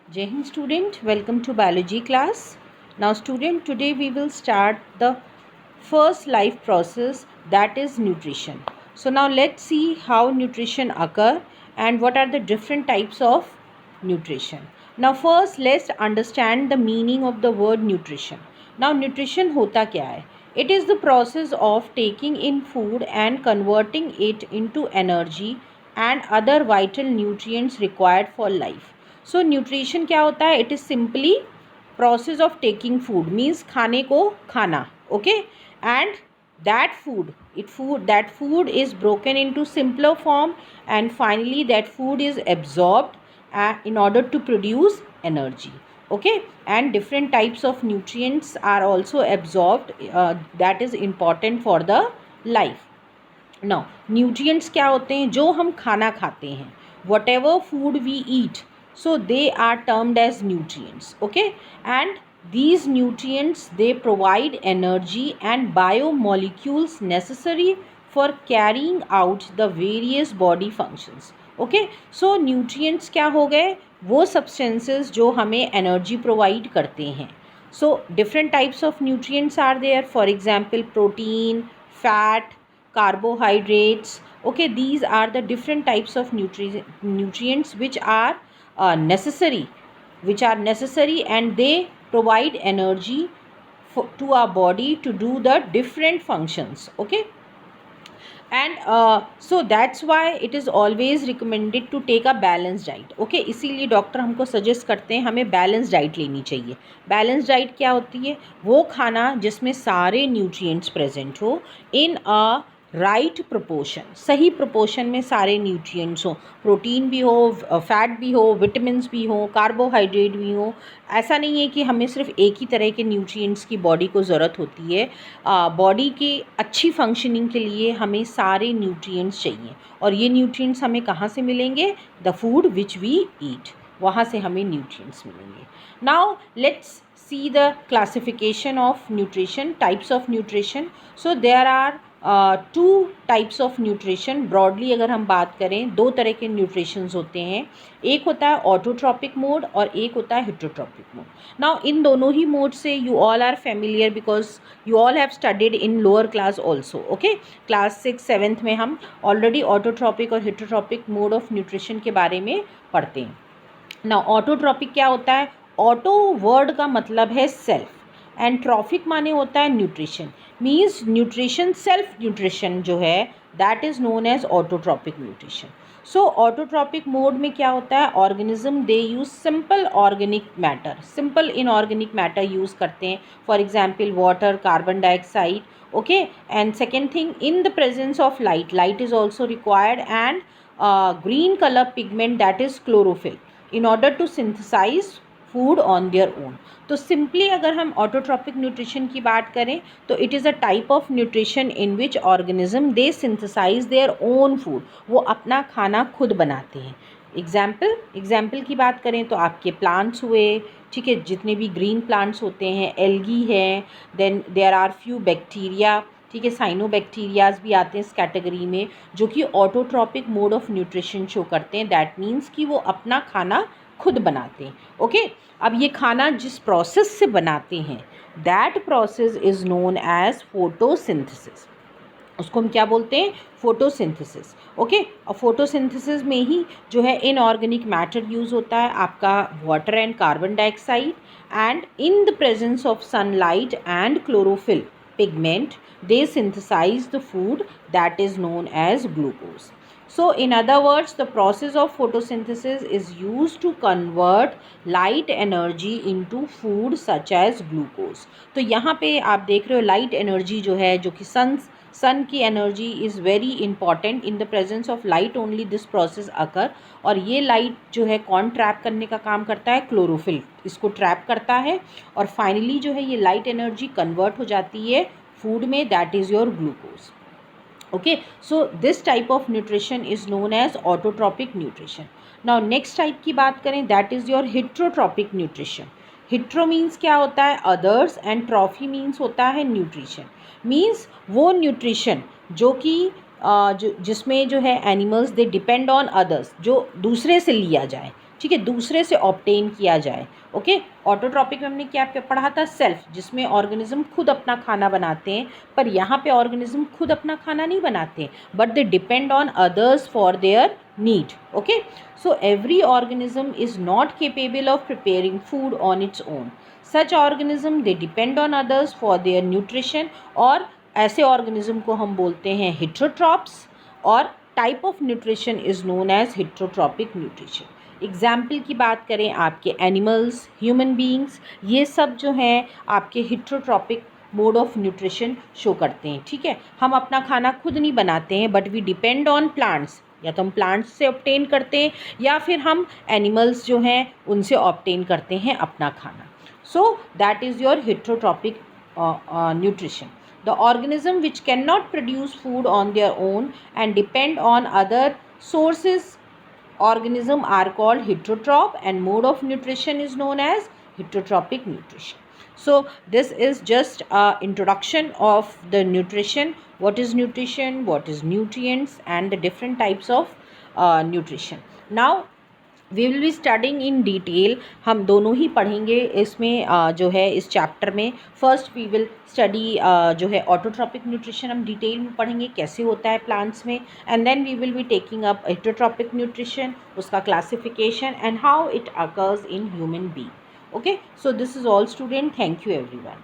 Jai Hind student, welcome to biology class. Now student, today we will start the first life process, that is nutrition. So now let's see how nutrition occur and what are the different types of nutrition. Now first let's understand the meaning of the word nutrition. Now nutrition hota kya hai? It is the process of taking in food and converting it into energy and other vital nutrients required for life. So nutrition क्या होता है? It is simply process of taking food, means खाने को खाना, okay, and that food is broken into simpler form and finally that food is absorbed in order to produce energy, okay, and different types of nutrients are also absorbed, that is important for the life. Now nutrients क्या होते हैं? जो हम खाना खाते हैं, whatever food we eat, so they are termed as nutrients, okay, and these nutrients, they provide energy and biomolecules necessary for carrying out the various body functions, okay. So nutrients क्या हो गए? वो substances जो हमें energy provide करते हैं. So different types of nutrients are there, for example protein, fat, carbohydrates, okay. These are the different types of nutrients which are necessary and they provide energy to our body to do the different functions, okay. And so that's why it is always recommended to take a balanced diet, okay. इसीलिए doctor हमको suggest करते हैं हमें balance diet लेनी चाहिए. Balance diet क्या होती है? वो खाना जिसमें सारे न्यूट्रिएंट्स प्रेजेंट हो इन अ राइट प्रोपोर्शन, सही प्रोपोर्शन में सारे न्यूट्रिएंट्स हो, प्रोटीन भी हो, फैट भी हो, विटामिन्स भी हो, कार्बोहाइड्रेट भी हो. ऐसा नहीं है कि हमें सिर्फ एक ही तरह के न्यूट्रिएंट्स की बॉडी को ज़रूरत होती है. बॉडी की अच्छी फंक्शनिंग के लिए हमें सारे न्यूट्रिएंट्स चाहिए और ये न्यूट्रिएंट्स हमें कहाँ से मिलेंगे? The food which we eat, वहाँ से हमें न्यूट्रिएंट्स मिलेंगे. Now let's see the classification of nutrition, types of nutrition. So there are two types of nutrition. broadly अगर हम बात करें, दो तरह के न्यूट्रिशंस होते हैं. एक होता है ऑटोट्रॉपिक मोड और एक होता है हिट्रोट्रॉपिक मोड. नाउ इन दोनों ही मोड से you all are familiar because you all have studied in lower class also, okay. Class 6-7 में हम ऑलरेडी ऑटोट्रॉपिक और हिट्रोट्रॉपिक मोड ऑफ न्यूट्रिशन के बारे में पढ़ते हैं. नाउ ऑटोट्रॉपिक क्या होता है? ऑटो वर्ड का मतलब है सेल्फ एंड ट्रॉफिक माने होता है nutrition, means nutrition, self nutrition जो है that is known as autotrophic nutrition. So autotrophic mode में क्या होता है? Organism they use simple organic matter, simple inorganic matter use करते हैं. For example water, carbon dioxide, okay. And second thing, in the presence of light is also required and green colour pigment that is chlorophyll in order to synthesize food on their own. तो simply अगर हम autotrophic nutrition की बात करें तो it is a type of nutrition in which organism they their own food, वो अपना खाना खुद बनाते हैं. एग्जाम्पल की बात करें तो आपके प्लांट्स हुए, ठीक है, जितने भी ग्रीन प्लांट्स होते हैं, एल्गी है, then there are few bacteria, ठीक है, साइनोबैक्टीरियाज भी आते हैं इस कैटेगरी में, जो कि autotrophic mode of nutrition show करते हैं. दैट मीन्स कि वो अपना खाना खुद बनाते हैं, ओके. अब ये खाना जिस प्रोसेस से बनाते हैं that process is known as photosynthesis. उसको हम क्या बोलते हैं? Photosynthesis, okay. और फोटोसिंथेसिस में ही जो है इनऑर्गेनिक मैटर यूज़ होता है, आपका water and carbon dioxide, and in the presence of sunlight and chlorophyll pigment they synthesize the food that is known as glucose. So in other words, the process of photosynthesis is used to convert light energy into food such as glucose. तो यहाँ पे आप देख रहे हो light energy जो है, जो कि सन की energy is very important. In the presence of light only this process अकर. और ये लाइट जो है कौन ट्रैप करने का काम करता है? क्लोरोफिल इसको ट्रैप करता है और फाइनली जो है ये लाइट एनर्जी कन्वर्ट हो जाती है फूड में, that is your glucose, okay. So this type of nutrition is known as autotrophic nutrition. Now next type की बात करें, that is your heterotrophic nutrition. Hetero means क्या होता है? अदर्स, एंड ट्रॉफी मीन्स होता है न्यूट्रिशन. मीन्स वो nutrition जो कि जिसमें जो है animals they depend on others, जो दूसरे से लिया जाए, ठीक है, दूसरे से ऑब्टेन किया जाए। ओके, ऑटोट्रॉपिक में हमने क्या पढ़ा था, सेल्फ, जिसमें ऑर्गेनिज्म खुद अपना खाना बनाते हैं, पर यहाँ पे ऑर्गेनिज्म खुद अपना खाना नहीं बनाते, but they depend on others for their need. Okay, so every organism is not capable of preparing food on its own. Such organism they depend on others for their nutrition, और ऐसे organism को हम बोलते हैं heterotrophs, और type of nutrition is known as heterotrophic nutrition. Example की बात करें, आपके एनिमल्स, ह्यूमन बींग्स, ये सब जो हैं आपके heterotrophic mode of nutrition show करते हैं। ठीक है, हम अपना खाना खुद नहीं बनाते हैं, but we depend on plants, या तो हम प्लांट्स से ऑब्टेन करते हैं या फिर हम एनिमल्स जो हैं उनसे ऑब्टेन करते हैं अपना खाना। So that is your heterotrophic nutrition. The organism which cannot produce food on their own and depend on other sources organism are called heterotroph, and mode of nutrition is known as heterotrophic nutrition. So this is just a introduction of the nutrition, what is nutrition, what is nutrients, and the different types of nutrition. Now we will be studying in detail, हम दोनों ही पढ़ेंगे इसमें जो है इस chapter में। First we will study जो है ऑटोट्रॉपिक न्यूट्रिशन, हम डिटेल में पढ़ेंगे कैसे होता है प्लांट्स में, and then we will be taking up heterotrophic nutrition, उसका classification and how it occurs in human being. Okay, so this is all student, thank you everyone.